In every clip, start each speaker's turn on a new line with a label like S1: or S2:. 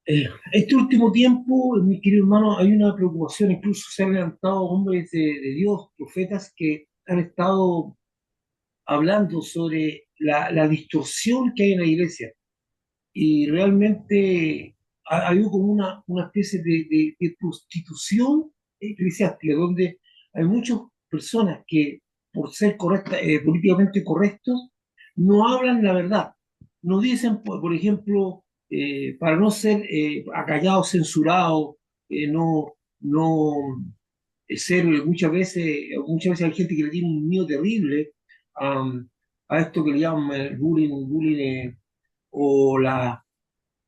S1: Este último tiempo, mi querido hermano, hay una preocupación, incluso se han levantado hombres de Dios, profetas, que han estado hablando sobre la distorsión que hay en la iglesia. Y realmente ha habido como una especie de prostitución eclesiástica, donde hay muchas personas que, por ser políticamente correctos, no hablan la verdad. No dicen, por ejemplo, para no ser acallados, censurados, no ser muchas veces hay gente que le tiene un miedo terrible a esto que le llaman el bullying o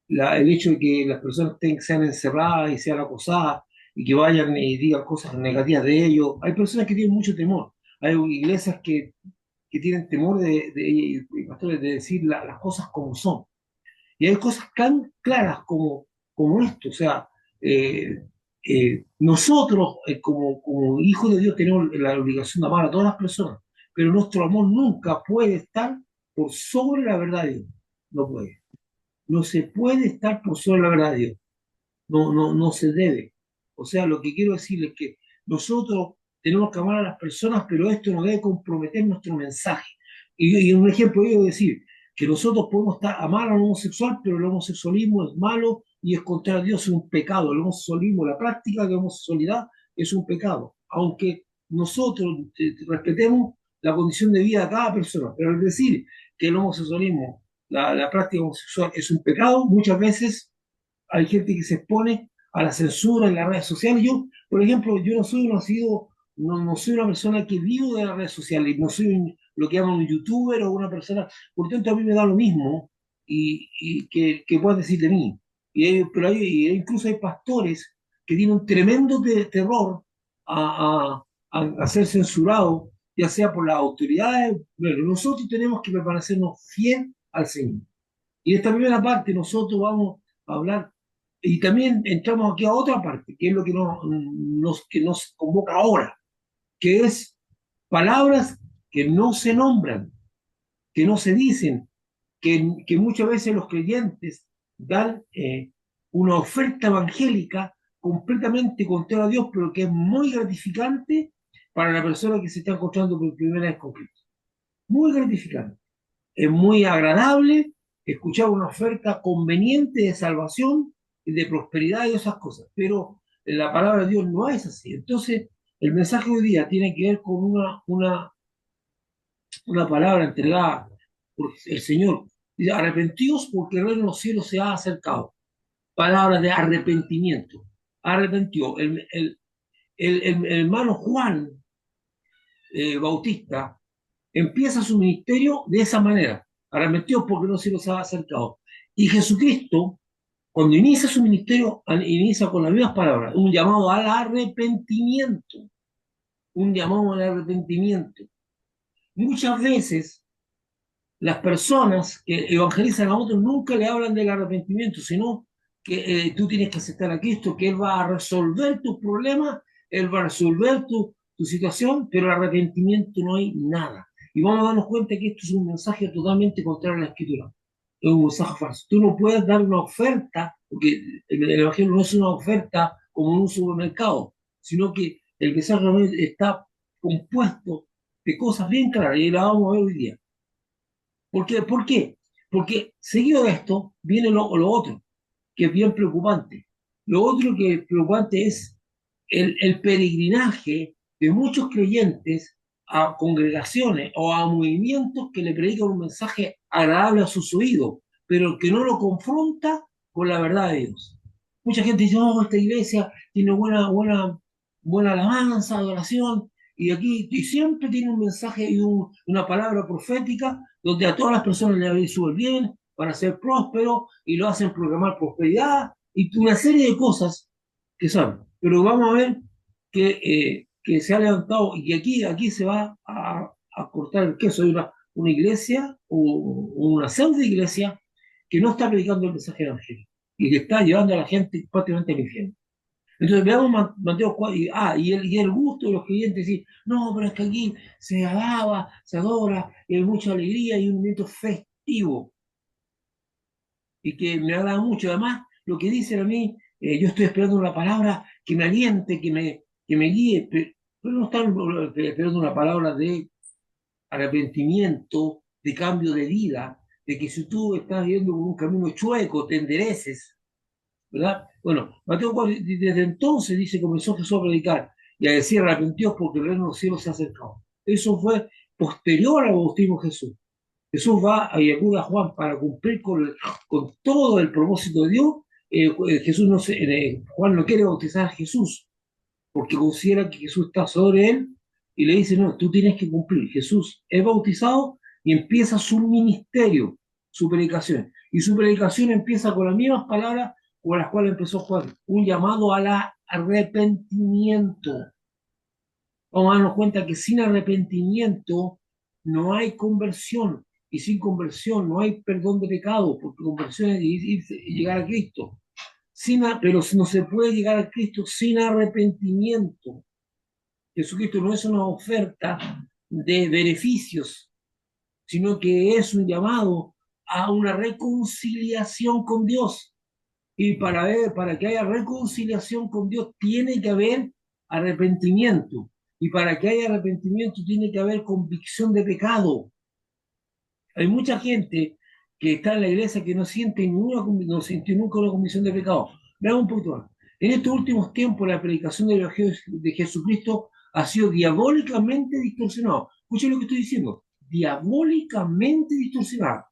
S1: el hecho de que las personas sean encerradas y sean acosadas y que vayan y digan cosas negativas de ellos. Hay personas que tienen mucho temor. Hay iglesias que tienen temor pastores, de decir las cosas como son. Y hay cosas tan claras como esto. O sea, eh, nosotros como hijos de Dios tenemos la obligación de amar a todas las personas, pero nuestro amor nunca puede estar por sobre la verdad de Dios. No puede. No se puede estar por sobre la verdad de Dios. No se debe. O sea, lo que quiero decir es que nosotros tenemos que amar a las personas, pero esto no debe comprometer nuestro mensaje. Y un ejemplo, yo decir que nosotros podemos amar al homosexual, pero el homosexualismo es malo y es contra Dios, es un pecado. El homosexualismo, la práctica de homosexualidad es un pecado. Aunque nosotros respetemos la condición de vida de cada persona, pero al decir que el homosexualismo, la práctica homosexual es un pecado, muchas veces hay gente que se expone a la censura en las redes sociales. Yo, por ejemplo, yo no soy una persona que vivo de las redes sociales, no soy lo que llaman un youtuber o una persona, por tanto a mí me da lo mismo y que puedas decir de mí. Pero incluso hay pastores que tienen un tremendo terror a ser censurados, ya sea por las autoridades. Bueno, nosotros tenemos que permanecernos fiel al Señor. Y en esta primera parte nosotros vamos a hablar, y también entramos aquí a otra parte, que es lo que nos convoca ahora, que es palabras que no se nombran, que no se dicen, que muchas veces los creyentes dan una oferta evangélica completamente contraria a Dios, pero que es muy gratificante para la persona que se está encontrando por primera vez con Cristo. Muy gratificante. Es muy agradable escuchar una oferta conveniente de salvación, de prosperidad y esas cosas, pero la palabra de Dios no es así. Entonces, el mensaje de hoy día tiene que ver con una palabra entregada por el Señor. Dice, arrepentidos porque el reino de los cielos se ha acercado. Palabra de arrepentimiento. Arrepentió. El hermano Juan Bautista empieza su ministerio de esa manera. Arrepentió porque no se los ha acercado. Y Jesucristo, cuando inicia su ministerio, inicia con las mismas palabras, un llamado al arrepentimiento, un llamado al arrepentimiento. Muchas veces las personas que evangelizan a otros nunca le hablan del arrepentimiento, sino que tú tienes que aceptar a Cristo, que Él va a resolver tus problemas, Él va a resolver tu situación, pero el arrepentimiento no hay nada. Y vamos a darnos cuenta que esto es un mensaje totalmente contrario a la Escritura. Es un mensaje falso. Tú no puedes dar una oferta, porque el Evangelio no es una oferta como en un supermercado, sino que el mensaje está compuesto de cosas bien claras, y las vamos a ver hoy día. ¿Por qué? Porque seguido de esto viene lo otro, que es bien preocupante. Lo otro que es preocupante es el peregrinaje de muchos creyentes a congregaciones o a movimientos que le predican un mensaje agradable a sus oídos, pero que no lo confronta con la verdad de Dios. Mucha gente dice, oh, esta iglesia tiene buena alabanza, adoración, y aquí y siempre tiene un mensaje y una palabra profética donde a todas las personas les va a ir súper bien, para ser prósperos y lo hacen programar prosperidad y una serie de cosas que son. Pero vamos a ver que se ha levantado y que aquí se va a cortar el queso de una iglesia o una pseudo iglesia que no está predicando el mensaje evangélico y que está llevando a la gente prácticamente al infierno. Entonces veamos Mateo 4, y el gusto de los creyentes decir, no, pero es que aquí se alaba, se adora, y hay mucha alegría y un momento festivo, y que me agrada mucho. Además, lo que dicen a mí, yo estoy esperando una palabra que me aliente, que me guíe, pero no están esperando una palabra de arrepentimiento, de cambio de vida, de que si tú estás yendo por un camino chueco, te endereces, ¿verdad? Bueno, Mateo 4, desde entonces, dice, comenzó Jesús a predicar y a decir, arrepentíos porque el reino de los cielos se ha acercado. Eso fue posterior al bautismo de Jesús. Jesús va y acude a Juan para cumplir con todo el propósito de Dios. Jesús no se, Juan no quiere bautizar a Jesús porque considera que Jesús está sobre él y le dice, no, tú tienes que cumplir. Jesús es bautizado y empieza su ministerio, su predicación. Y su predicación empieza con las mismas palabras con las cuales empezó Juan, un llamado al arrepentimiento. Vamos a darnos cuenta que sin arrepentimiento no hay conversión, y sin conversión no hay perdón de pecado, porque conversión es llegar a Cristo. Pero no se puede llegar a Cristo sin arrepentimiento. Jesucristo no es una oferta de beneficios, sino que es un llamado a una reconciliación con Dios. Y para que haya reconciliación con Dios tiene que haber arrepentimiento. Y para que haya arrepentimiento tiene que haber convicción de pecado. Hay mucha gente que está en la iglesia que no siente, no siente nunca una convicción de pecado. Veamos un poquito más. En estos últimos tiempos la predicación del Evangelio de Jesucristo ha sido diabólicamente distorsionada. Escuchen lo que estoy diciendo. Diabólicamente distorsionada,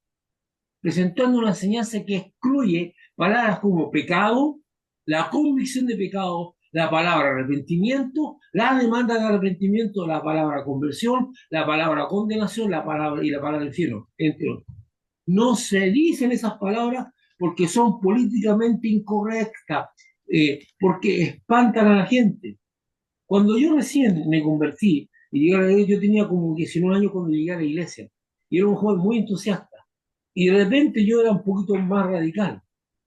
S1: presentando una enseñanza que excluye palabras como pecado, la convicción de pecado, la palabra arrepentimiento, la demanda de arrepentimiento, la palabra conversión, la palabra condenación, la palabra infierno, entre otros. No se dicen esas palabras porque son políticamente incorrectas, porque espantan a la gente. Cuando yo recién me convertí, y llegué a la iglesia, yo tenía como 19 años cuando llegué a la iglesia, y era un joven muy entusiasta. Y de repente yo era un poquito más radical.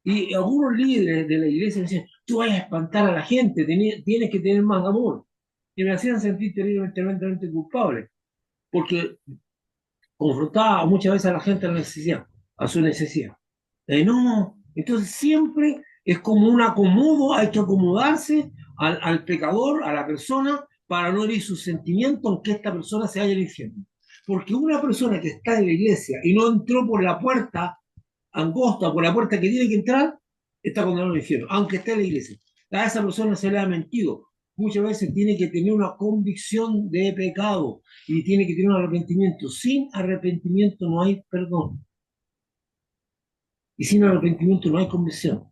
S1: Y algunos líderes de la iglesia me decían, tú vas a espantar a la gente, tienes que tener más amor. Y me hacían sentir terriblemente culpable, porque confrontaba muchas veces a la gente a la necesidad, a su necesidad. No, entonces siempre es como un acomodo, hay que acomodarse al pecador, a la persona, para no herir sus sentimientos, aunque esta persona se haya al infierno. Porque una persona que está en la iglesia y no entró por la puerta angosta, por la puerta que tiene que entrar, está condenado al infierno, aunque esté en la iglesia. A esa persona se le ha mentido. Muchas veces tiene que tener una convicción de pecado y tiene que tener un arrepentimiento. Sin arrepentimiento no hay perdón. Y sin arrepentimiento no hay convicción.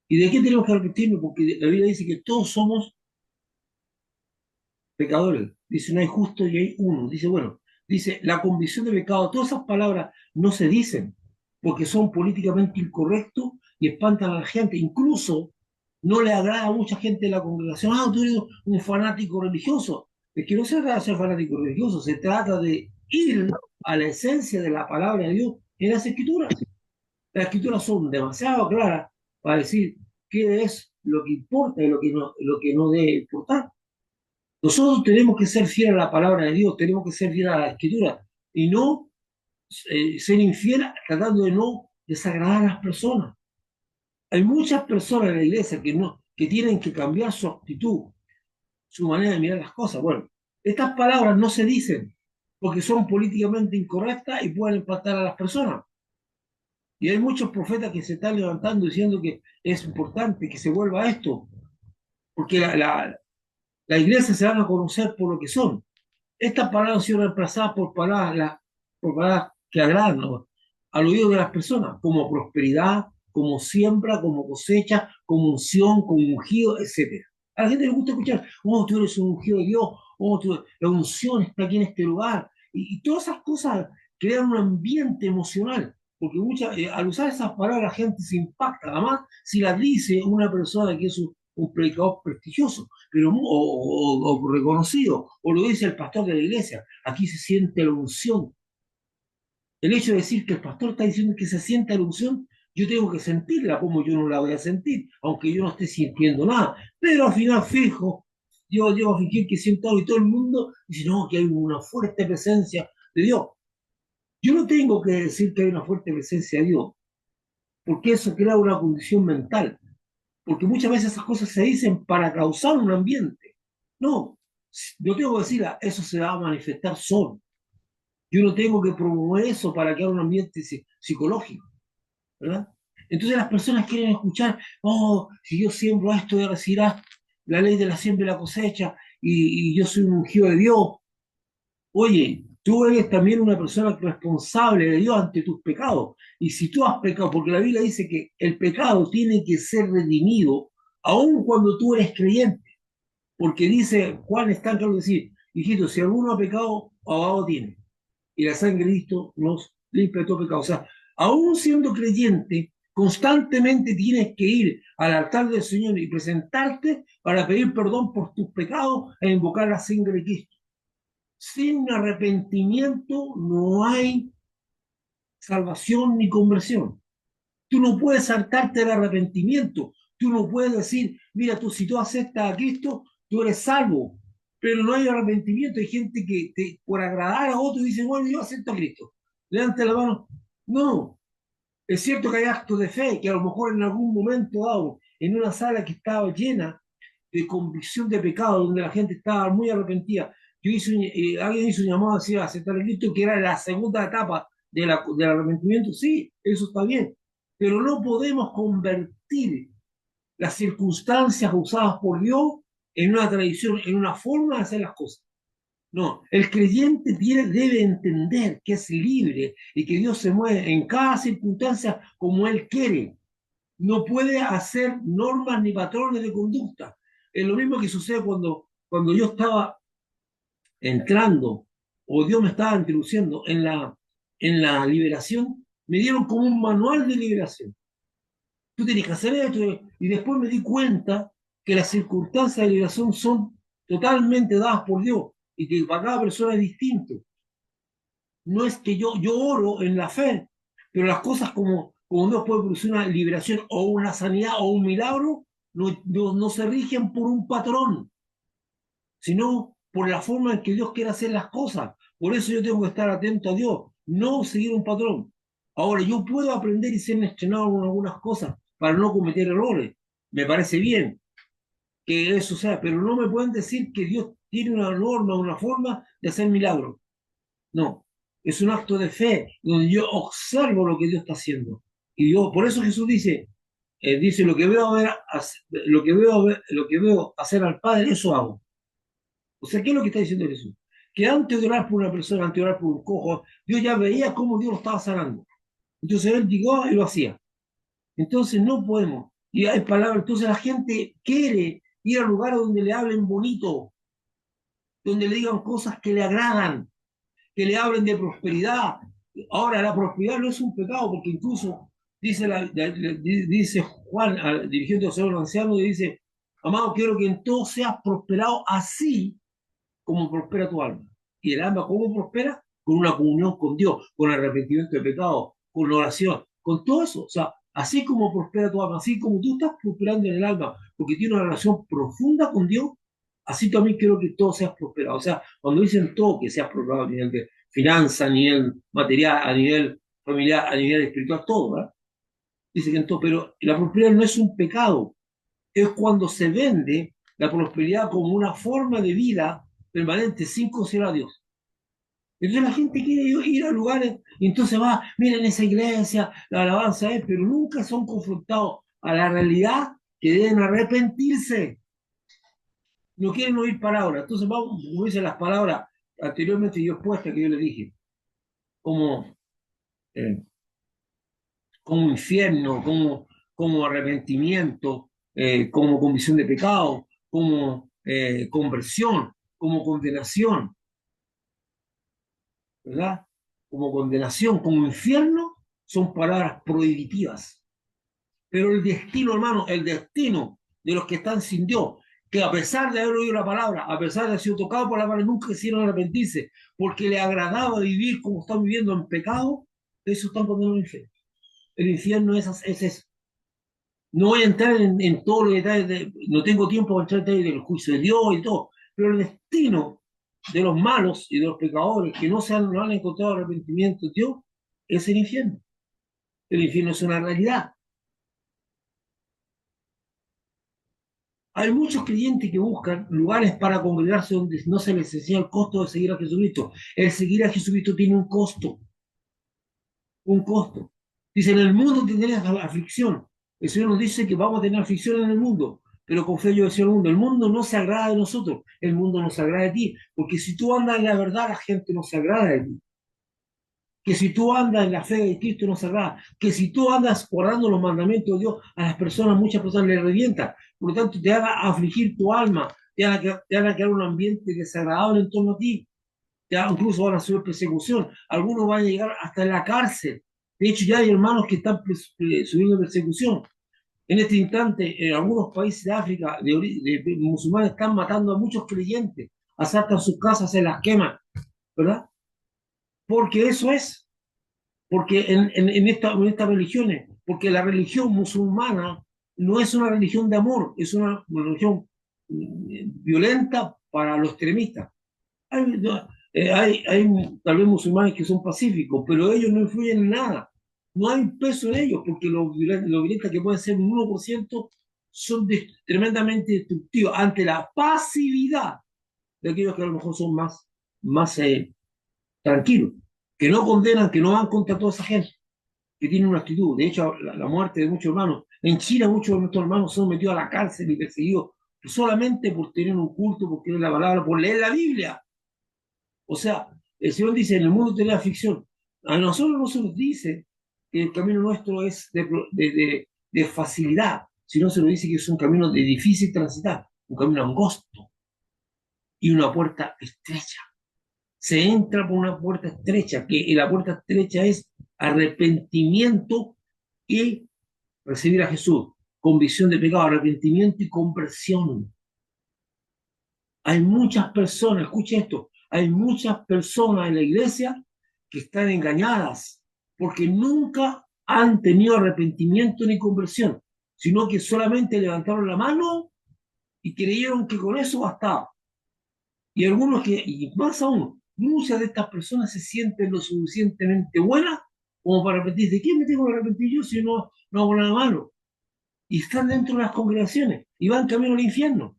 S1: ¿Y de qué tenemos que arrepentirnos? Porque la Biblia dice que todos somos pecadores. Dice, no hay justo y hay uno. Dice, bueno, dice, la convicción de pecado, todas esas palabras no se dicen porque son políticamente incorrectos y espantan a la gente. Incluso no le agrada a mucha gente de la congregación. Ah, tú eres un fanático religioso. Es que no se trata de ser fanático religioso, se trata de ir a la esencia de la palabra de Dios en las escrituras. Las escrituras son demasiado claras para decir qué es lo que importa y lo que no debe importar. Nosotros tenemos que ser fieles a la palabra de Dios, tenemos que ser fieles a la escritura y no ser infieles tratando de no desagradar a las personas. Hay muchas personas en la iglesia que tienen que cambiar su actitud, su manera de mirar las cosas. Bueno, estas palabras no se dicen porque son políticamente incorrectas y pueden impactar a las personas. Y hay muchos profetas que se están levantando diciendo que es importante que se vuelva a esto, porque la iglesia se van a conocer por lo que son. Estas palabras han sido reemplazadas por palabras que agradan, ¿no?, al oído de las personas, como prosperidad, como siembra, como cosecha, como unción, como ungido, etcétera. A la gente le gusta escuchar, oh, tú eres un ungido de Dios, oh, la unción está aquí en este lugar. Y todas esas cosas crean un ambiente emocional, porque al usar esas palabras la gente se impacta. Además, si las dice una persona que es un predicador prestigioso, pero o reconocido, o lo dice el pastor de la iglesia, aquí se siente la unción. El hecho de decir que el pastor está diciendo que se siente la unción, yo tengo que sentirla, como yo no la voy a sentir, aunque yo no esté sintiendo nada. Pero al final, fijo, yo llego a fingir que siento algo y todo el mundo dice, no, que hay una fuerte presencia de Dios. Yo no tengo que decir que hay una fuerte presencia de Dios. porque eso crea una condición mental, porque muchas veces esas cosas se dicen para causar un ambiente. No, yo tengo que decir, eso se va a manifestar solo. Yo no tengo que promover eso para crear un ambiente psicológico, ¿verdad? Entonces las personas quieren escuchar, oh, si yo siembro esto, ya recibirás la ley de la siembra y la cosecha, y yo soy un ungido de Dios. Oye, tú eres también una persona responsable de Dios ante tus pecados. Y si tú has pecado, porque la Biblia dice que el pecado tiene que ser redimido, aun cuando tú eres creyente. Porque dice, Juan está claro de decir, hijito, si alguno ha pecado, abogado tiene. Y la sangre de Cristo nos limpia de todo pecado. O sea, aún siendo creyente, constantemente tienes que ir al altar del Señor y presentarte para pedir perdón por tus pecados e invocar la sangre de Cristo. Sin arrepentimiento no hay salvación ni conversión. Tú no puedes saltarte el arrepentimiento. Tú no puedes decir, mira, tú si tú aceptas a Cristo, tú eres salvo. Pero no hay arrepentimiento. Hay gente que por agradar a otro dice, bueno, yo acepto a Cristo. Levante la mano. No. Es cierto que hay actos de fe, que a lo mejor en algún momento dado, en una sala que estaba llena de convicción de pecado, donde la gente estaba muy arrepentida, alguien hizo un llamado a aceptar a Cristo, que era la segunda etapa del arrepentimiento. Sí, eso está bien, pero no podemos convertir las circunstancias usadas por Dios en una tradición, en una forma de hacer las cosas. No, el creyente debe entender que es libre y que Dios se mueve en cada circunstancia como Él quiere. No puede hacer normas ni patrones de conducta. Es lo mismo que sucede cuando yo estaba entrando o Dios me estaba introduciendo en la liberación, me dieron como un manual de liberación. Tú tienes que hacer esto y después me di cuenta que las circunstancias de liberación son totalmente dadas por Dios y que para cada persona es distinto. No es que yo oro en la fe, pero las cosas como Dios puede producir una liberación o una sanidad o un milagro, no se rigen por un patrón, sino por la forma en que Dios quiere hacer las cosas. Por eso yo tengo que estar atento a Dios, no seguir un patrón. Ahora, yo puedo aprender y ser entrenado en algunas cosas para no cometer errores. Me parece bien que eso sea, pero no me pueden decir que Dios tiene una norma, una forma de hacer milagros. No, es un acto de fe donde yo observo lo que Dios está haciendo. Y yo, por eso Jesús dice lo que veo hacer al Padre, eso hago. O sea, ¿qué es lo que está diciendo Jesús? Que antes de orar por una persona, antes de orar por un cojo, Dios ya veía cómo Dios lo estaba sanando. Entonces él llegó y lo hacía. Entonces no podemos. Y hay palabras, entonces la gente quiere ir a lugares donde le hablen bonito, donde le digan cosas que le agradan, que le hablen de prosperidad. Ahora, la prosperidad no es un pecado, porque incluso dice Juan, al dirigente de los ancianos, dice, amado, quiero que en todo seas prosperado así como prospera tu alma. ¿Y el alma cómo prospera? Con una comunión con Dios, con arrepentimiento de pecado, con oración, con todo eso. O sea, así como prospera tu alma, así como tú estás prosperando en el alma, porque tienes una relación profunda con Dios, así también quiero que todo seas prosperado. O sea, cuando dicen todo, que seas prosperado a nivel de finanza, a nivel material, a nivel familiar, a nivel espiritual, todo, ¿verdad? Dice que en todo, pero la prosperidad no es un pecado, es cuando se vende la prosperidad como una forma de vida permanente sin considerar a Dios. Entonces la gente quiere ir a lugares y entonces va, miren esa iglesia, la alabanza es, pero nunca son confrontados a la realidad que deben arrepentirse. No quieren oír palabras. Entonces vamos, como dicen las palabras anteriormente yo expuestas que yo les dije, como, eh, como infierno, como arrepentimiento, como convicción de pecado, como conversión, como condenación, ¿verdad? Como condenación, como infierno, son palabras prohibitivas. Pero el destino, hermano, el destino de los que están sin Dios, que a pesar de haber oído la palabra, a pesar de haber sido tocado por la palabra, nunca quisieron arrepentirse, porque le agradaba vivir como están viviendo en pecado, eso están condenados al infierno. El infierno es eso. No voy a entrar en todos los detalles, no tengo tiempo para entrar en detalles del juicio de Dios y todo, pero el destino de los malos y de los pecadores que no han encontrado arrepentimiento en Dios es el infierno. El infierno es una realidad. Hay muchos creyentes que buscan lugares para congregarse donde no se les enseña el costo de seguir a Jesucristo. El seguir a Jesucristo tiene un costo, un costo. Dice, en el mundo tendréis aflicción. El Señor nos dice que vamos a tener aflicción en el mundo, pero con fe yo decía el mundo. El mundo no se agrada de nosotros, el mundo no se agrada de ti, porque si tú andas en la verdad, la gente no se agrada de ti. Que si tú andas en la fe de Cristo no se agrada, que si tú andas guardando los mandamientos de Dios, a las personas, muchas personas les revienta, por lo tanto te haga afligir tu alma, te haga crear un ambiente desagradable en torno a ti, incluso van a sufrir persecución, algunos van a llegar hasta en la cárcel. De hecho, ya hay hermanos que están sufriendo persecución. En este instante, en algunos países de África, de musulmanes, están matando a muchos creyentes, asaltan sus casas, se las queman, ¿verdad? Porque eso es. Porque en estas religiones, porque la religión musulmana no es una religión de amor, es una religión violenta para los extremistas. Hay, no, hay tal vez musulmanes que son pacíficos, pero ellos no influyen en nada. No hay peso en ellos, porque los violentos que pueden ser un 1% son tremendamente destructivos ante la pasividad de aquellos que a lo mejor son más tranquilos, que no condenan, que no van contra toda esa gente que tiene una actitud. De hecho, la muerte de muchos hermanos. En China muchos de nuestros hermanos son metidos a la cárcel y perseguidos solamente por tener un culto, por tener la palabra, por leer la Biblia. O sea, el Señor dice, en el mundo de la ficción, a nosotros no se nos dice que el camino nuestro es de facilidad, sino se nos dice que es un camino de difícil transitar, un camino angosto y una puerta estrecha. Se entra por una puerta estrecha, que la puerta estrecha es arrepentimiento y recibir a Jesús, convicción de pecado, arrepentimiento y conversión. Hay muchas personas, escuche esto, hay muchas personas en la iglesia que están engañadas porque nunca han tenido arrepentimiento ni conversión, sino que solamente levantaron la mano y creyeron que con eso bastaba. Y algunos que, y más aún, muchas de estas personas se sienten lo suficientemente buenas como para arrepentirse. ¿De qué me tengo que arrepentir yo si no hago nada malo? Y están dentro de las congregaciones y van camino al infierno.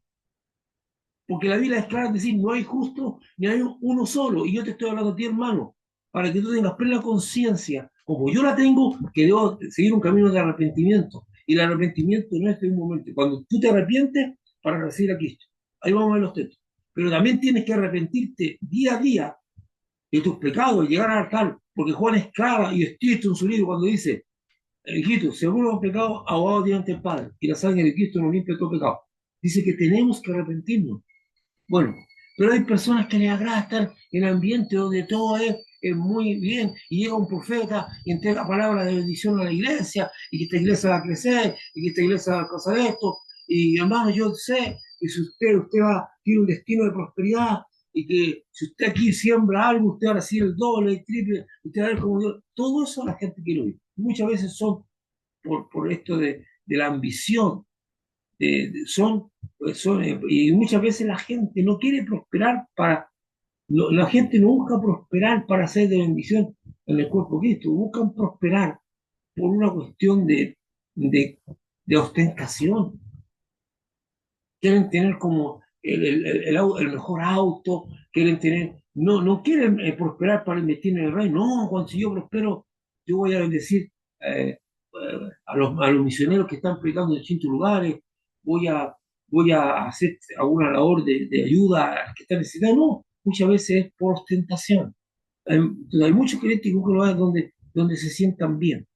S1: Porque la Biblia es clara, es decir, no hay justo ni hay uno solo. Y yo te estoy hablando a ti, hermano, para que tú tengas plena conciencia, como yo la tengo, que debo seguir un camino de arrepentimiento. Y el arrepentimiento no es de un momento. Cuando tú te arrepientes para recibir a Cristo. Ahí vamos a ver los textos. Pero también tienes que arrepentirte día a día de tus pecados y llegar al altar. Porque Juan es clara y estricto en su libro cuando dice, hijito, si alguno ha pecado, abogado tiene ante el Padre. Y la sangre de Cristo nos limpia todo pecado. Dice que tenemos que arrepentirnos. Bueno, pero hay personas que les agrada estar en ambiente donde todo es muy bien y llega un profeta y entrega palabras de bendición a la iglesia y que esta iglesia va a crecer y que esta iglesia va a pasar esto. Y hermano, yo sé que si usted tiene un destino de prosperidad y que si usted aquí siembra algo, usted va a recibir el doble, el triple, usted va a ver como Dios. Todo eso la gente quiere oír. Muchas veces son por esto de la ambición y muchas veces la gente no quiere prosperar la gente no busca prosperar para ser de bendición en el cuerpo de Cristo, buscan prosperar por una cuestión de, de ostentación. Quieren tener como el mejor auto, quieren tener, no quieren prosperar para invertir en el reino, no, cuando si yo prospero, yo voy a bendecir a los misioneros que están predicando en distintos lugares, voy a, voy a hacer alguna labor de ayuda a los que están necesitados, no, muchas veces es por ostentación. Hay muchos creyentes que buscan lugares donde se sientan bien,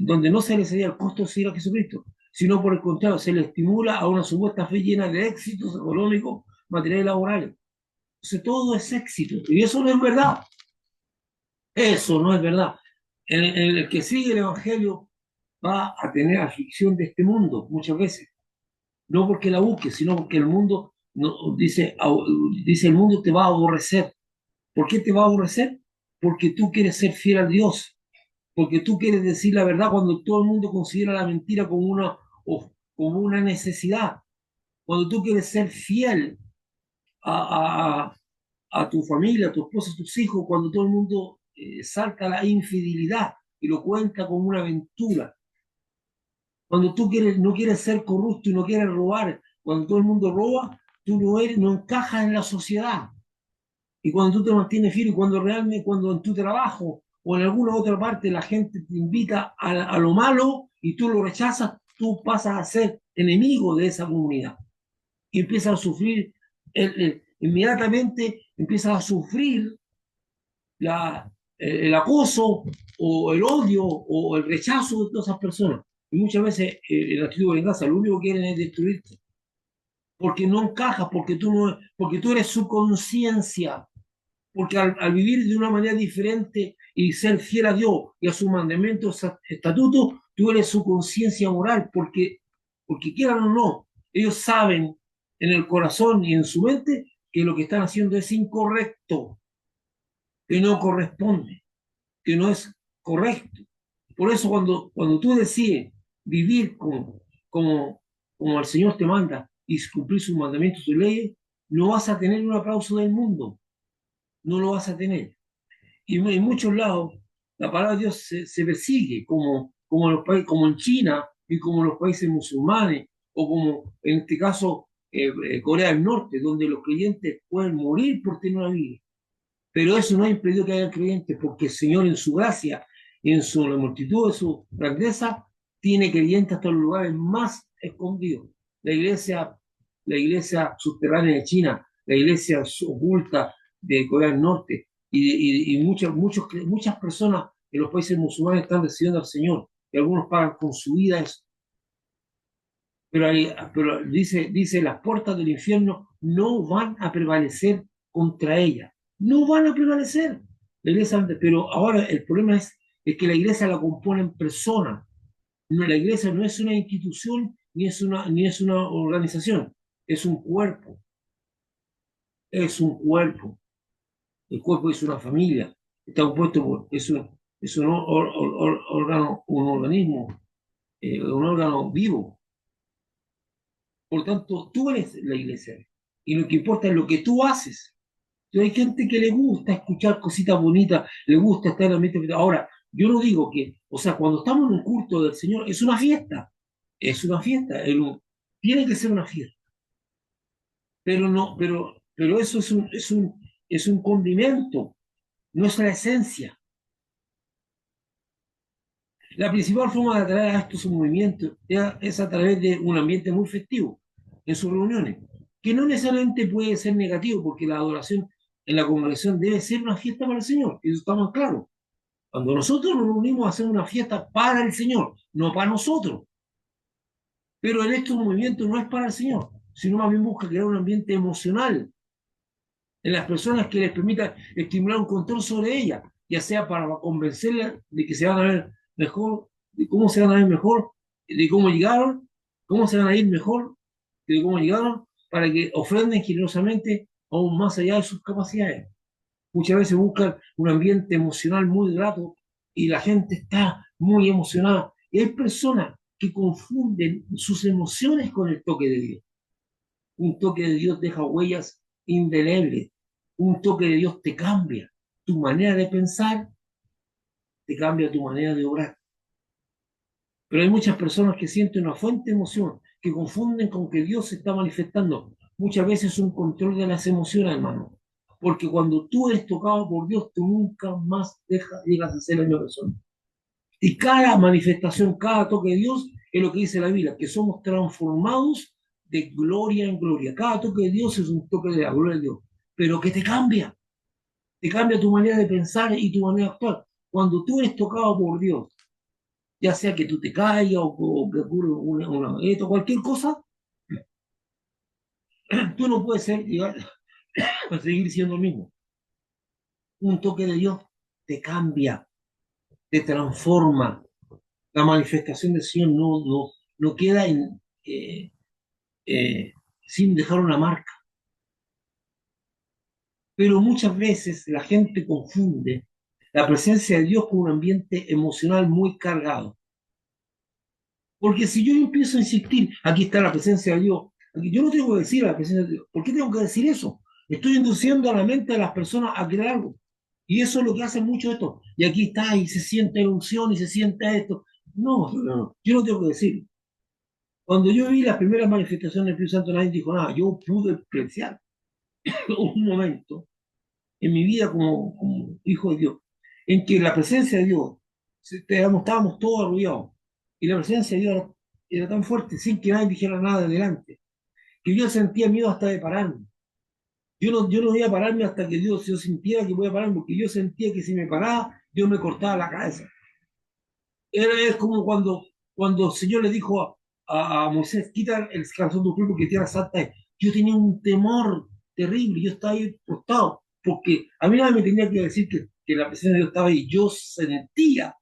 S1: donde no se les sería el costo de seguir a Jesucristo, sino por el contrario, se les estimula a una supuesta fe llena de éxitos económicos, materiales y laborales. Entonces todo es éxito, y eso no es verdad. Eso no es verdad. El que sigue el Evangelio va a tener aflicción de este mundo muchas veces, no porque la busque, sino porque el mundo dice el mundo te va a aborrecer. ¿Por qué te va a aborrecer? Porque tú quieres ser fiel a Dios, porque tú quieres decir la verdad cuando todo el mundo considera la mentira como una necesidad, cuando tú quieres ser fiel a, a- a tu familia, a tu esposa, a tus hijos, cuando todo el mundo salta la infidelidad y lo cuenta como una aventura. Cuando tú no quieres ser corrupto y no quieres robar, cuando todo el mundo roba, tú no encajas en la sociedad. Y cuando tú te mantienes firme, cuando realmente, cuando en tu trabajo o en alguna otra parte la gente te invita a lo malo y tú lo rechazas, tú pasas a ser enemigo de esa comunidad y empiezas a sufrir, inmediatamente empiezas a sufrir el acoso o el odio o el rechazo de todas esas personas. Y muchas veces el actitud de venganza lo único que quieren es destruirte, porque no encajas, porque tú eres su conciencia, porque al vivir de una manera diferente y ser fiel a Dios y a sus mandamientos, estatutos, tú eres su conciencia moral, porque quieran o no, ellos saben en el corazón y en su mente que lo que están haciendo es incorrecto, que no corresponde, que no es correcto. Por eso cuando tú decides vivir como, como el Señor te manda y cumplir sus mandamientos, sus leyes, no vas a tener un aplauso del mundo, no lo vas a tener. Y en muchos lados la palabra de Dios se persigue, como, en los países, como en China y como en los países musulmanes, o como en este caso Corea del Norte, donde los creyentes pueden morir por tener una Biblia. Pero eso no ha impedido que haya creyentes, porque el Señor en su gracia y en la multitud de su grandeza tiene creyentes hasta los lugares más escondidos. La iglesia, la iglesia subterránea de China, la iglesia oculta de Corea del Norte y muchas personas en los países musulmanes están recibiendo al Señor y algunos pagan con su vida eso. Pero dice, las puertas del infierno no van a prevalecer contra ella. No van a prevalecer. La iglesia, pero ahora el problema es que la iglesia la componen personas. No, la iglesia no es una institución ni es una organización. Es un cuerpo. Es un cuerpo. El cuerpo es una familia. Está compuesto es un órgano, un organismo, un órgano vivo. Por tanto, tú eres la iglesia. Y lo que importa es lo que tú haces. Entonces, hay gente que le gusta escuchar cositas bonitas, le gusta estar en el ambiente. Ahora, yo no digo que, o sea, cuando estamos en un culto del Señor, es una fiesta. Es una fiesta. Tiene que ser una fiesta. Pero no, pero eso es un condimento, no es la esencia. La principal forma de atraer a estos movimientos es a través de un ambiente muy festivo en sus reuniones, que no necesariamente puede ser negativo, porque la adoración en la congregación debe ser una fiesta para el Señor, eso está más claro. Cuando nosotros nos unimos a hacer una fiesta para el Señor, no para nosotros, pero en estos movimientos no es para el Señor, sino más bien busca crear un ambiente emocional en las personas que les permita estimular un control sobre ellas, ya sea para convencerlas de que se van a ver mejor, de cómo se van a ver mejor, de cómo llegaron, cómo se van a ir mejor, de cómo llegaron, para que ofrenden generosamente aún más allá de sus capacidades. Muchas veces buscan un ambiente emocional muy grato y la gente está muy emocionada. Y hay personas que confunden sus emociones con el toque de Dios. Un toque de Dios deja huellas indelebles. Un toque de Dios te cambia tu manera de pensar, te cambia tu manera de obrar. Pero hay muchas personas que sienten una fuente de emoción, que confunden con que Dios se está manifestando. Muchas veces es un control de las emociones, hermano. Porque cuando tú eres tocado por Dios, tú nunca más llegas a ser la misma persona. Y cada manifestación, cada toque de Dios es lo que dice la Biblia, que somos transformados de gloria en gloria. Cada toque de Dios es un toque de la gloria de Dios, pero que te cambia tu manera de pensar y tu manera de actuar. Cuando tú eres tocado por Dios, ya sea que tú te caigas o que ocurra esto, cualquier cosa, tú no puedes llegar a seguir siendo el mismo. Un toque de Dios te cambia, te transforma. La manifestación del Señor no queda eh, sin dejar una marca. Pero muchas veces la gente confunde la presencia de Dios con un ambiente emocional muy cargado. Porque si yo empiezo a insistir, aquí está la presencia de Dios, yo no tengo que decir la presencia de Dios. ¿Por qué tengo que decir eso? Estoy induciendo a la mente de las personas a crear algo. Y eso es lo que hacen mucho esto. Y aquí está, y se siente la unción, y se siente esto. No, no, no, yo no tengo que decir. Cuando yo vi las primeras manifestaciones del Espíritu Santo, nadie dijo nada. Yo pude apreciar un momento en mi vida como hijo de Dios, en que la presencia de Dios, estábamos todos arrullados, y la presencia de Dios era tan fuerte sin que nadie dijera nada de delante, que yo sentía miedo hasta de pararme. Yo no iba a pararme hasta que Dios, yo sintiera que voy a pararme, porque yo sentía que si me paraba, Dios me cortaba la cabeza. Es como cuando el Señor le dijo a Moisés, quita el calzón de tu pie porque tierra santa es. Yo tenía un temor terrible, yo estaba ahí postado, porque a mí nadie me tenía que decir que la presencia de Dios estaba ahí. Yo sentía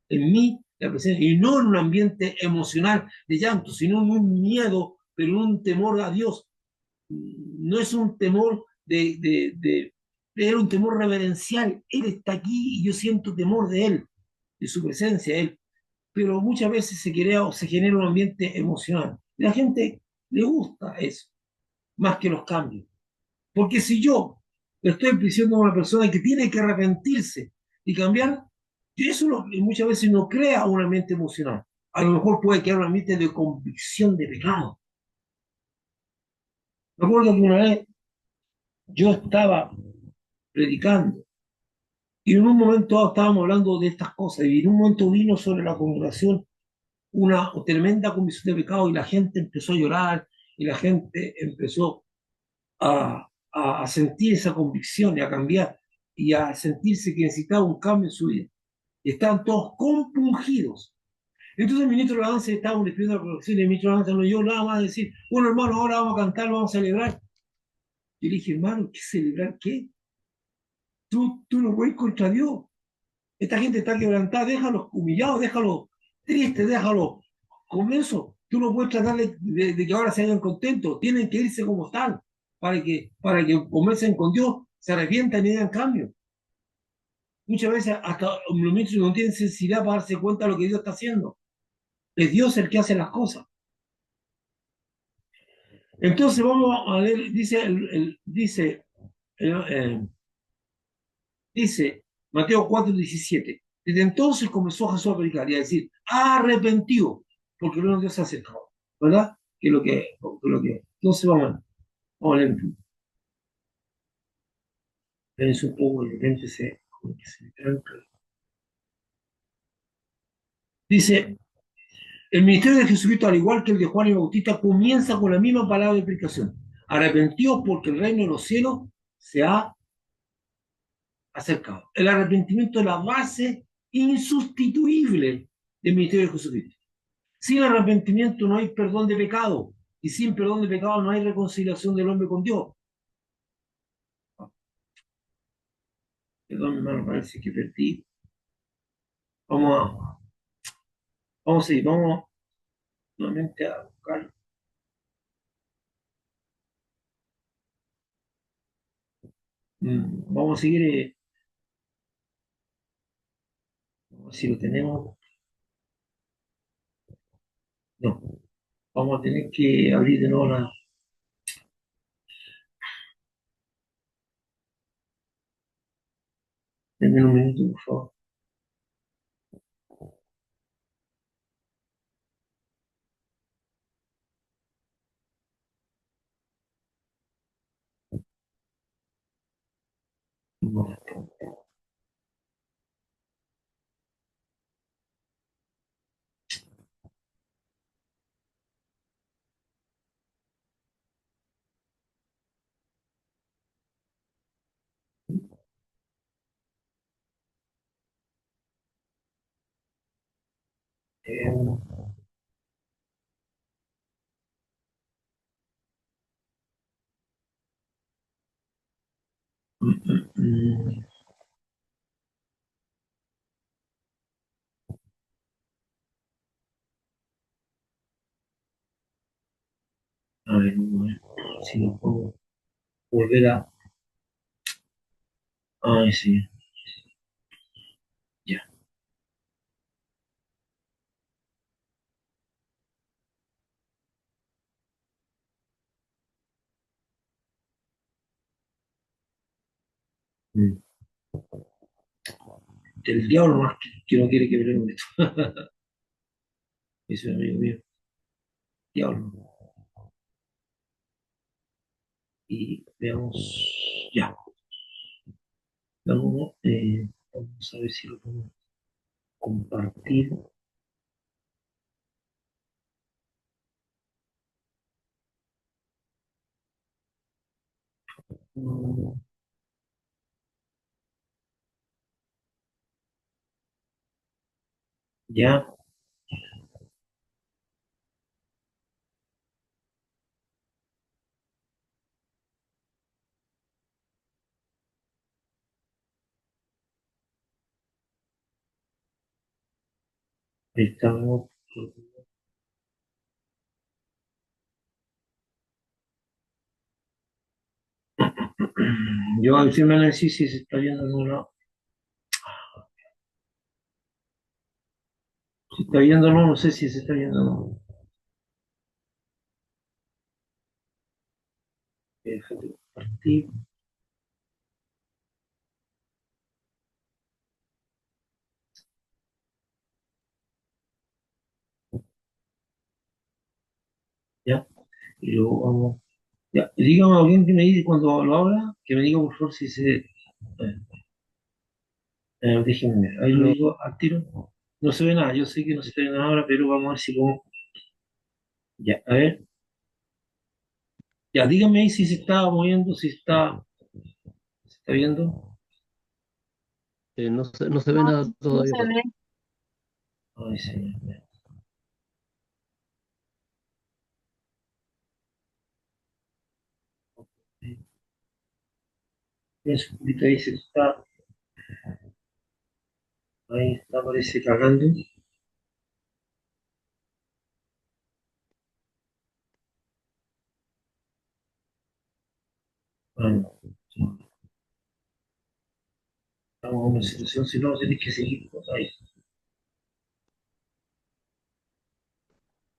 S1: en mí la presencia, y no en un ambiente emocional de llanto, sino en un miedo, pero en un temor a Dios. No es un temor era un temor reverencial. Él está aquí y yo siento temor de Él, de su presencia. Él, pero muchas veces se crea o se genera un ambiente emocional. La gente le gusta eso, más que los cambios. Porque si yo estoy diciendo a una persona que tiene que arrepentirse y cambiar, eso muchas veces no crea un ambiente emocional. A lo mejor puede crear un ambiente de convicción de pecado. Recuerdo que una vez yo estaba predicando y en un momento dado estábamos hablando de estas cosas y en un momento vino sobre la congregación una tremenda comisión de pecado y la gente empezó a llorar y la gente empezó a sentir esa convicción y a cambiar y a sentirse que necesitaba un cambio en su vida. Y estaban todos compungidos. Entonces el ministro de Alabanza estaba despidiendo la producción y el ministro de Alabanza no yo nada más decir, bueno hermano, ahora vamos a cantar, vamos a celebrar. Yo le dije, hermano, ¿qué celebrar qué? Tú no puedes contra Dios. Esta gente está quebrantada, déjalos humillados, déjalos tristes, déjalos con eso. Tú no puedes tratar de que ahora se hayan contentos, tienen que irse como están, para que comiencen con Dios, se arrepientan y hagan cambio. Muchas veces hasta los ministros no tienen sensibilidad para darse cuenta de lo que Dios está haciendo. Es Dios el que hace las cosas. Entonces vamos a ver, eh, dice Mateo 4:17. Desde entonces comenzó Jesús a predicar y a decir, arrepentido, porque el reino de Dios se ha acercado. ¿Verdad? Entonces vamos a leer. Espérense un poco, de repente como que se me tranca. Dice, el ministerio de Jesucristo, al igual que el de Juan el Bautista, comienza con la misma palabra de explicación. Arrepentidos porque el reino de los cielos se ha acercado. El arrepentimiento es la base insustituible del ministerio de Jesucristo. Sin arrepentimiento no hay perdón de pecado. Y sin perdón de pecado no hay reconciliación del hombre con Dios. Perdón, hermano, parece que perdí. Vamos a, vamos a ir, vamos nuevamente a buscar. Vamos a seguir, vamos a ver si lo tenemos. No, vamos a tener que abrir de nuevo la. Denme un minuto, por favor. No, eh, mm, a ver, si lo puedo volver a. Ay, sí, ya. Mm. El diablo más que no quiere que hablemos de esto. Ese es amigo mío. diablo. Y veamos, ya, vamos, vamos a ver si lo podemos compartir. Mm, Ya, estamos. Yo a veces me van a decir si se está viendo o no. Si está viendo o no, no sé si se está viendo o no. Déjate compartir. Ya, y luego vamos. Ya, dígame a alguien que me dice cuando lo habla, que me diga por favor si se. Déjenme ver, ahí lo
S2: No,
S1: digo al tiro. No se ve nada, yo sé que no se está viendo nada ahora, pero vamos a ver si lo. Ya, a ver. Ya, dígame ahí si se está moviendo, si está. ¿Se está viendo?
S2: no se ve nada
S3: No
S2: todavía,
S3: se ve.
S2: parece.
S1: Ay, señor. Eso, ahorita ahí se está. Ahí está, parece cagando. Bueno, estamos en una situación, si no, tienes que seguir pues, ahí.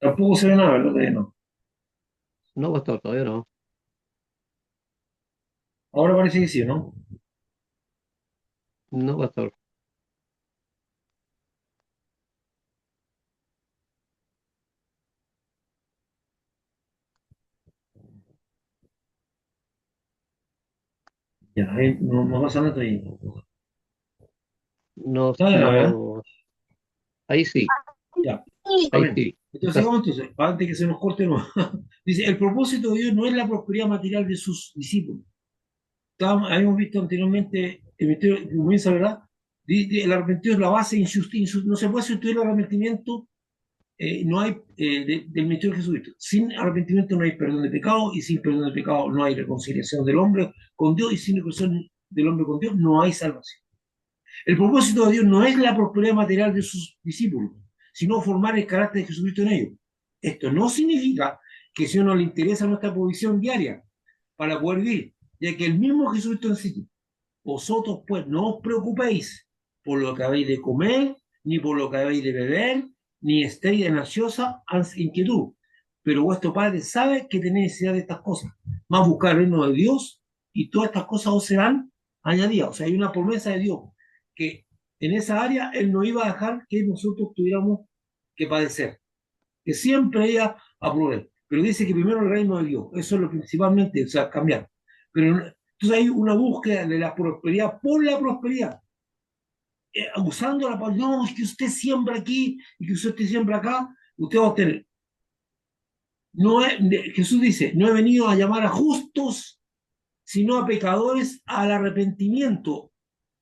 S1: Tampoco se ve nada, ¿verdad? Todavía no.
S2: No, pastor, todavía no.
S1: Ahora parece que sí, ¿no?
S2: No, pastor.
S1: Ya, ahí no, no pasa nada todavía.
S2: No,
S1: Nada grave, ¿eh?
S2: no. Ahí sí,
S1: Ya.
S2: ahí
S1: Amén.
S2: sí.
S1: Entonces,
S2: Está,
S1: sigamos entonces, antes que se nos corte no. Dice, el propósito de Dios no es la prosperidad material de sus discípulos. Habíamos visto anteriormente, el misterio comienza, ¿verdad? El arrepentimiento es la base, no se puede sustituir el arrepentimiento, no hay, del misterio de Jesucristo. Sin arrepentimiento no hay perdón de pecado, y sin perdón de pecado no hay reconciliación del hombre con Dios, y sin reconciliación del hombre con Dios no hay salvación. El propósito de Dios no es la prosperidad material de sus discípulos, sino formar el carácter de Jesucristo en ellos. Esto no significa que si a uno le interesa nuestra provisión diaria para poder vivir, ya que el mismo Jesucristo enseñó, vosotros pues no os preocupéis por lo que habéis de comer, ni por lo que habéis de beber, ni estéis en ansiosa inquietud. Pero vuestro Padre sabe que tenéis necesidad de estas cosas. Más buscar el reino de Dios y todas estas cosas os serán añadidas. O sea, hay una promesa de Dios que en esa área Él no iba a dejar que nosotros tuviéramos que padecer, que siempre iba a proveer. Pero dice que primero el reino de Dios, eso es lo principalmente, o sea, cambiar. Pero entonces hay una búsqueda de la prosperidad por la prosperidad, usando la palabra, no, es que usted siembra aquí y que usted siembra acá, usted va a tener. No es, Jesús dice, no he venido a llamar a justos, sino a pecadores al arrepentimiento.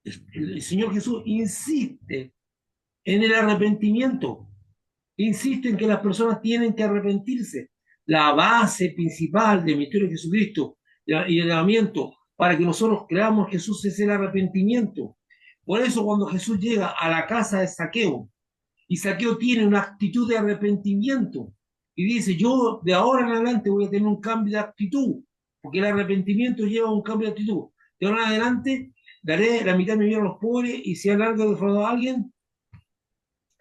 S1: El Señor Jesús insiste en el arrepentimiento, insiste en que las personas tienen que arrepentirse. La base principal del misterio de Jesucristo y el llamamiento para que nosotros creamos Jesús es el arrepentimiento. Por eso cuando Jesús llega a la casa de Saqueo, y Saqueo tiene una actitud de arrepentimiento, y dice, yo de ahora en adelante voy a tener un cambio de actitud, porque el arrepentimiento lleva a un cambio de actitud. De ahora en adelante daré la mitad de mi vida a los pobres, y si algo defraudado a alguien,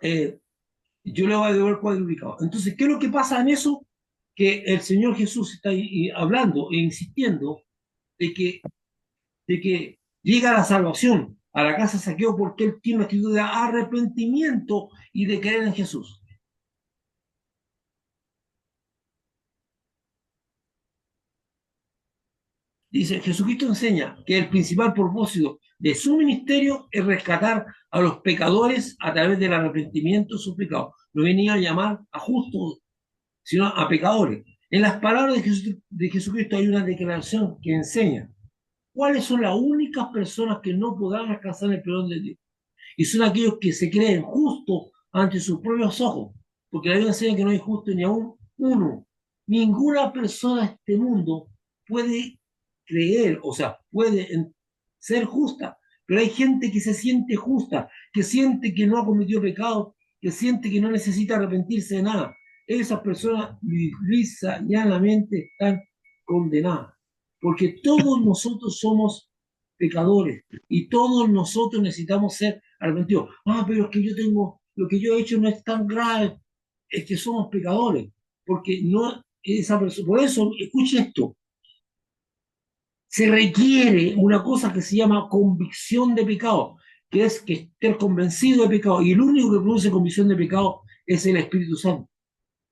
S1: eh, yo le voy a devolver cuadruplicado. Entonces, ¿qué es lo que pasa en eso? Que el Señor Jesús está hablando e insistiendo de que llega la salvación a la casa de Saqueo porque él tiene una actitud de arrepentimiento y de creer en Jesús. Dice, Jesucristo enseña que el principal propósito de su ministerio es rescatar a los pecadores a través del arrepentimiento de sus pecados. No venía a llamar a justos, sino a pecadores. En las palabras de Jesucristo hay una declaración que enseña cuáles son las únicas personas que no podrán alcanzar el perdón de Dios. Y son aquellos que se creen justos ante sus propios ojos, porque la Biblia enseña que no hay justo ni aún uno. Ninguna persona de este mundo puede creer, o sea, puede ser justa, pero hay gente que se siente justa, que siente que no ha cometido pecado, que siente que no necesita arrepentirse de nada. Esas personas lisa, llanamente están condenadas, porque todos nosotros somos pecadores y todos nosotros necesitamos ser arrepentidos. Ah, pero es que yo tengo, lo que yo he hecho no es tan grave, es que somos pecadores, porque no esa persona, por eso, escuche esto, se requiere una cosa que se llama convicción de pecado, que es que estés convencido de pecado, y el único que produce convicción de pecado es el Espíritu Santo.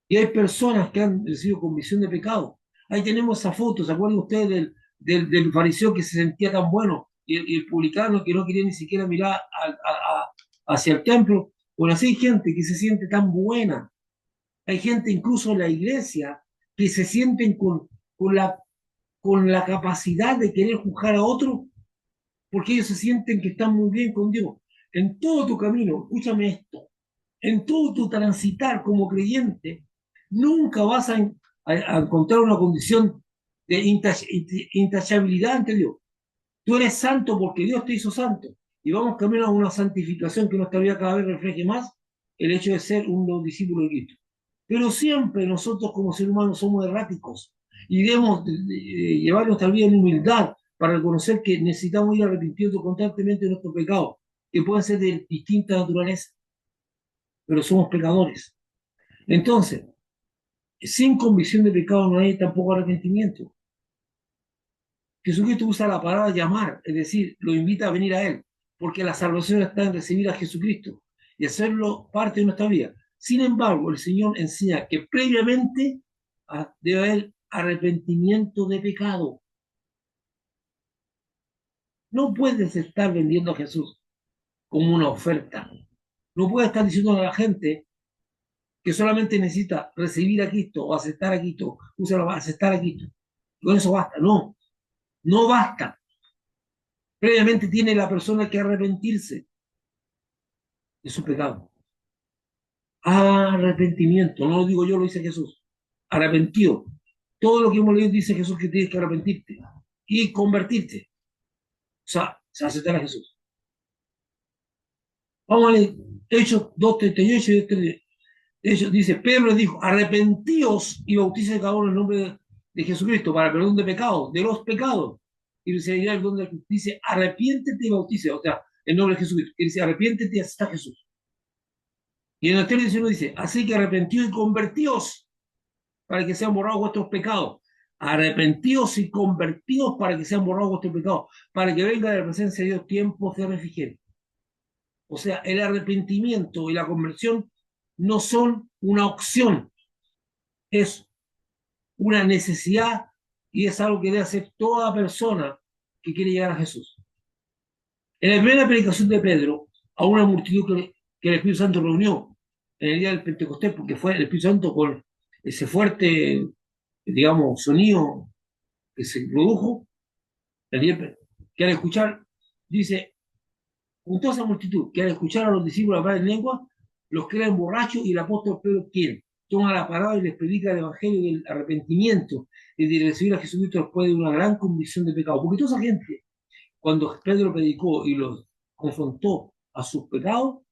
S1: Y hay personas que han recibido convicción de pecado. Ahí tenemos esa foto, ¿se acuerdan ustedes del fariseo que se sentía tan bueno y el publicano que no quería ni siquiera mirar hacia el templo? Bueno, así hay gente que se siente tan buena. Hay gente incluso en la iglesia que se sienten con la, con la capacidad de querer juzgar a otro porque ellos se sienten que están muy bien con Dios. En todo tu camino, escúchame esto, en todo tu transitar como creyente, nunca vas a encontrar una condición de intachabilidad ante Dios. Tú eres santo porque Dios te hizo santo. Y vamos camino a una santificación que nuestra vida cada vez refleje más el hecho de ser un discípulo de Cristo. Pero siempre nosotros como seres humanos somos erráticos y debemos llevar nuestra vida en humildad para reconocer que necesitamos ir arrepintiendo constantemente de nuestros pecados, que pueden ser de distinta naturaleza, pero somos pecadores. Entonces, sin convicción de pecado no hay tampoco arrepentimiento. Jesucristo usa la palabra llamar, es decir, lo invita a venir a Él, porque la salvación está en recibir a Jesucristo y hacerlo parte de nuestra vida. Sin embargo, el Señor enseña que previamente debe haber arrepentimiento de pecado. No puedes estar vendiendo a Jesús como una oferta. No puedes estar diciendo a la gente que solamente necesita recibir a Cristo o aceptar a Cristo, úsalo, aceptar a Cristo. Con eso basta. No, no basta. Previamente tiene la persona que arrepentirse de su pecado. Arrepentimiento, no lo digo yo, lo dice Jesús. Arrepentido. Todo lo que hemos leído dice Jesús que tienes que arrepentirte y convertirte. O sea, se aceptar a Jesús. Vamos a leer Hechos 2:38 y 2:39. Hechos dice, Pedro les dijo, arrepentíos y bautícense cada uno en el nombre de Jesucristo para perdón de pecados, de los pecados. Y dice, dice, arrepiéntete y bautice, o sea, en nombre de Jesucristo. Y dice, arrepiéntete y acepta a Jesús. Y en el 19 dice, así que arrepentíos y convertíos para que sean borrados vuestros pecados. Arrepentíos y convertíos para que sean borrados vuestros pecados, para que venga de la presencia de Dios tiempos de refrigerio. O sea, el arrepentimiento y la conversión no son una opción, es una necesidad y es algo que debe hacer toda persona que quiere llegar a Jesús. En la primera predicación de Pedro, a una multitud que el Espíritu Santo reunió en el día del Pentecostés, porque fue el Espíritu Santo con ese fuerte, digamos, sonido que se produjo, que al escuchar, dice, con toda esa multitud, que al escuchar a los discípulos hablar en lengua, los creen borrachos y el apóstol Pedro quiere. Toma la palabra y les predica el evangelio del arrepentimiento y de recibir a Jesucristo después de una gran convicción de pecado. Porque toda esa gente, cuando Pedro predicó y los confrontó a sus pecados,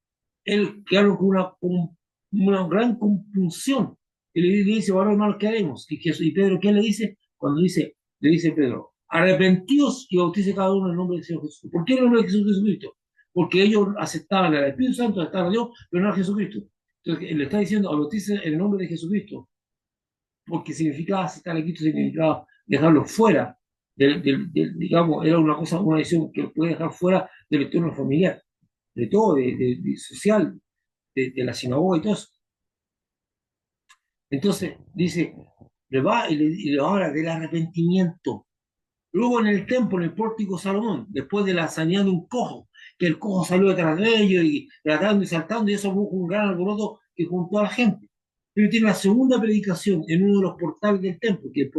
S1: él quedaron con una gran compunción. Y le dice, bueno, hermanos, ¿qué haremos? Y Pedro, ¿qué le dice? Cuando le dice Pedro, arrepentíos y bautice cada uno en el nombre del Señor Jesús. ¿Por qué en el nombre de Jesucristo? Porque ellos aceptaban al Espíritu Santo, aceptaban a Dios, pero no a Jesucristo. Entonces, él le está diciendo, bautice en el nombre de Jesucristo, porque significaba aceptar a Cristo, significaba dejarlo fuera, digamos, era una cosa, una decisión que lo puede dejar fuera del entorno familiar, de todo, de social, de la sinagoga y todo eso. Entonces, dice, le va y le habla del arrepentimiento. Luego en el templo, en el pórtico Salomón, después de la sanidad de un cojo, que el cojo salió detrás de ellos y tratando y saltando, y eso fue un gran alboroto que juntó a la gente. Pero tiene la segunda predicación en uno de los portales del templo, que es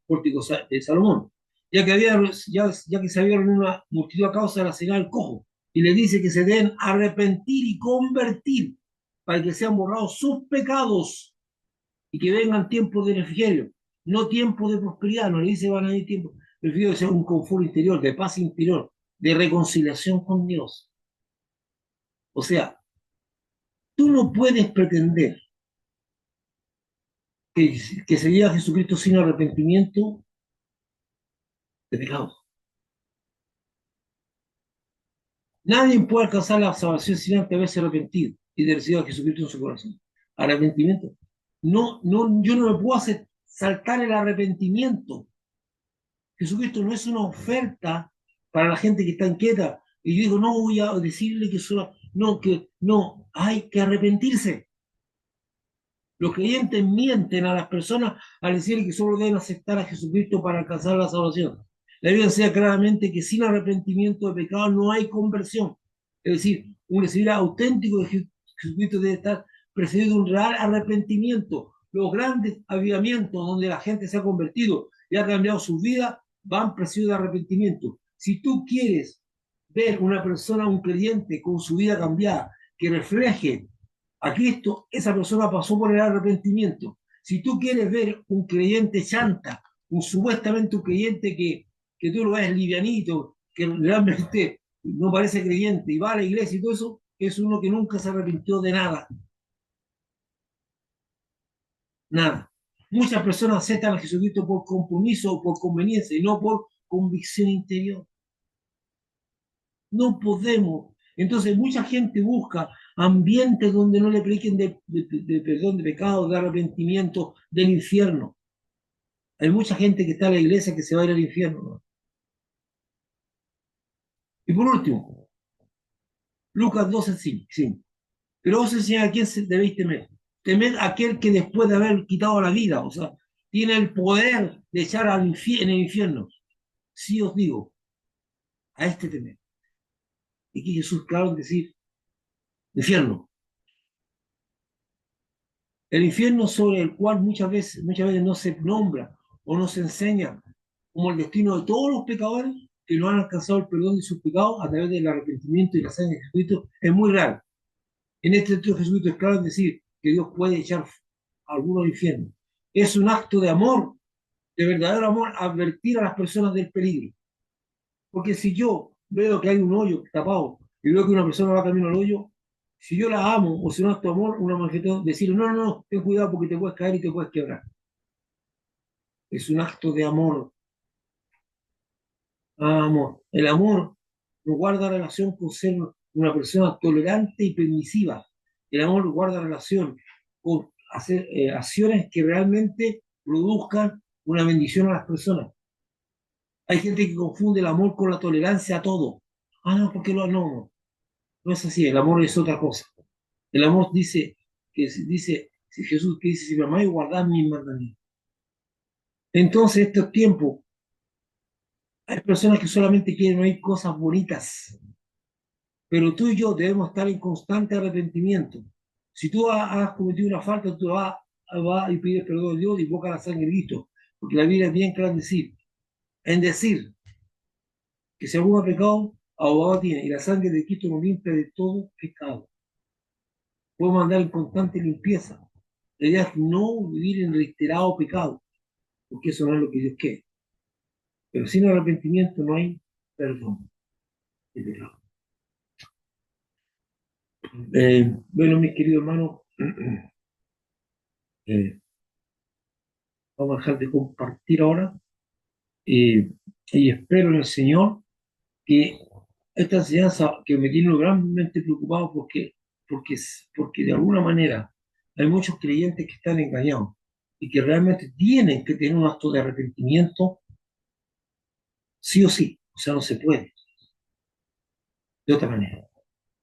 S1: pórtico de Salomón, ya que se había reunido una multitud a causa de la señal del cojo, y le dice que se deben arrepentir y convertir para que sean borrados sus pecados y que vengan tiempos de refrigerio, no tiempos de prosperidad, no le dice van a ir tiempos, prefiero que sea un confort interior, de paz interior, de reconciliación con Dios. O sea, tú no puedes pretender que, que se llegue a Jesucristo sin arrepentimiento de pecado. Nadie puede alcanzar la salvación sin antes haberse arrepentido y de recibir a Jesucristo en su corazón. Arrepentimiento. No, no, yo no me puedo hacer saltar el arrepentimiento. Jesucristo no es una oferta para la gente que está inquieta. Y yo digo, no voy a decirle que solo, no, que no, hay que arrepentirse. Los creyentes mienten a las personas al decir que solo deben aceptar a Jesucristo para alcanzar la salvación. La Biblia enseña claramente que sin arrepentimiento de pecado no hay conversión. Es decir, un recibir auténtico de Jesucristo debe estar precedido de un real arrepentimiento. Los grandes avivamientos donde la gente se ha convertido y ha cambiado su vida van precedidos de arrepentimiento. Si tú quieres ver una persona, un creyente con su vida cambiada, que refleje a Cristo, esa persona pasó por el arrepentimiento. Si tú quieres ver un creyente chanta, un supuestamente un creyente que tú lo ves livianito, que realmente no parece creyente y va a la iglesia y todo eso, es uno que nunca se arrepintió de nada. Nada. Muchas personas aceptan a Jesucristo por compromiso o por conveniencia y no por convicción interior. No podemos. Entonces, mucha gente busca ambientes donde no le prediquen de perdón de pecado, de arrepentimiento, del infierno. Hay mucha gente que está en la iglesia que se va a ir al infierno, ¿no? Y por último, Lucas 12:5. Pero vos enseñáis a quién debéis temer. Temer a aquel que después de haber quitado la vida, o sea, tiene el poder de echar en el infierno. Sí os digo, a este temer. Y que Jesús, claro, decir, infierno. El infierno sobre el cual muchas veces no se nombra o no se enseña como el destino de todos los pecadores que no han alcanzado el perdón de sus pecados a través del arrepentimiento y la sangre de Jesucristo, es muy raro. En este texto Jesucristo es claro en decir que Dios puede echar a algunos al infierno. Es un acto de amor, de verdadero amor, advertir a las personas del peligro. Porque si yo veo que hay un hoyo tapado y veo que una persona va camino al hoyo, si yo la amo o si no acto de amor, una manifestación, decir, no, no, no, ten cuidado porque te puedes caer y te puedes quebrar. Es un acto de amor. Amor. El amor no guarda relación con ser una persona tolerante y permisiva. El amor guarda relación con hacer acciones que realmente produzcan una bendición a las personas. Hay gente que confunde el amor con la tolerancia a todo. Ah, no, porque no, no es así. El amor es otra cosa. El amor dice, si Jesús que dice, si me amáis, guardad mis mandamientos. Entonces, estos tiempos, hay personas que solamente quieren oír cosas bonitas, pero tú y yo debemos estar en constante arrepentimiento. Si tú has cometido una falta, tú vas y pides perdón a Dios y invoca la sangre de Cristo, porque la Biblia es bien clara en decir que si alguno ha pecado, abogado tiene, y la sangre de Cristo nos limpia de todo pecado. Podemos andar en constante limpieza. La idea es no vivir en reiterado pecado, porque eso no es lo que Dios quiere. Pero sin arrepentimiento no hay perdón de pecado. Bueno, mis queridos hermanos, eh, vamos a dejar de compartir ahora y espero en el Señor que esta enseñanza que me tiene realmente preocupado porque de alguna manera hay muchos creyentes que están engañados y que realmente tienen que tener un acto de arrepentimiento sí o sí, o sea, no se puede de otra manera.